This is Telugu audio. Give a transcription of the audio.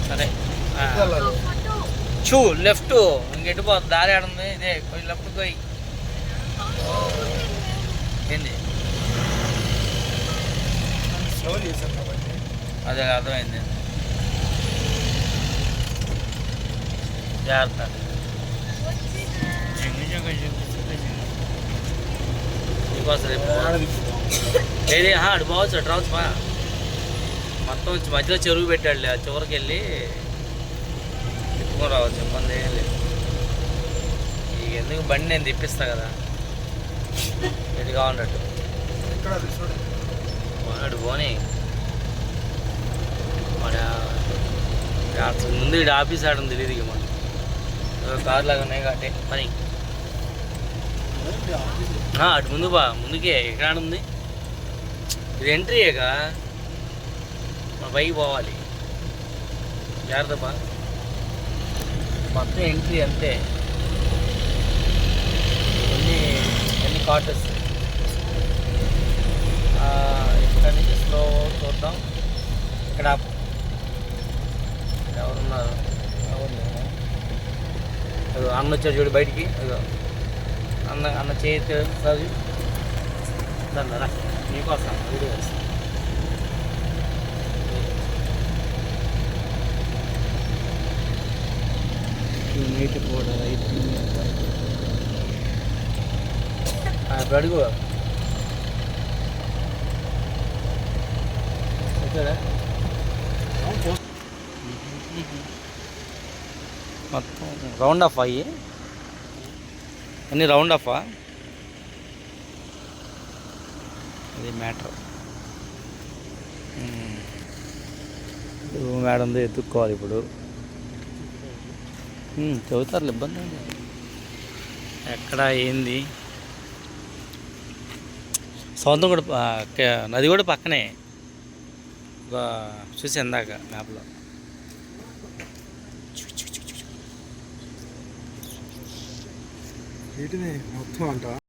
సరే చూ లెఫ్ట్ ఇంకెటు పోతుంది దారి ఆడుంది ఇదే కొంచెం లెఫ్ట్ పోయి ఏంది అదే అర్థమైంది జాగ్రత్త ఏది అటు పోవచ్చు అటు రావచ్చు బా మొత్తం మధ్యలో చెరువు పెట్టాడులే ఆ చివరికి వెళ్ళి తిప్పుకొని రావచ్చు ఇబ్బంది ఏం లేదు ఇక ఎందుకు బండి నేను తిప్పిస్తా కదా ఎటు కావాలన్నట్టు అటు పోనీ అసలు ముందు ఇటు ఆఫీస్ ఆడడం తెలియదు ఇక మనం కార్ లాగా ఉన్నాయి కాబట్టి పని అటు ముందు బా ముందుకే ఎక్కడ ఉంది ఇది ఎంట్రీయేగా మన పైకి పోవాలి జాగ్రత్త బా మొత్తం ఎంట్రీ అంతే ఎన్ని క్వార్టర్స్ ఇక్కడ నుంచి స్లో చూద్దాం ఇక్కడ ఎవరున్నారు అదో అన్న వచ్చాడు చూడు బయటికి అదో అన్న చేతి చదివి దాన్ని రా నీకోసం వీడియో వేస్తాను నీటి కూడా ఇప్పుడు అడుగు మొత్తం రౌండ్ ఆఫ్ అయ్యి అన్నీ రౌండ్ ఆఫా అది మ్యాటర్ మేడం ఎత్తుక్కోవాలి ఇప్పుడు చదువుతారు ఇబ్బంది ఎక్కడ ఏంది సొంతం కూడా నది కూడా పక్కనే చూసి ఇందాక మ్యాప్లో వీటిని మొత్తం అంట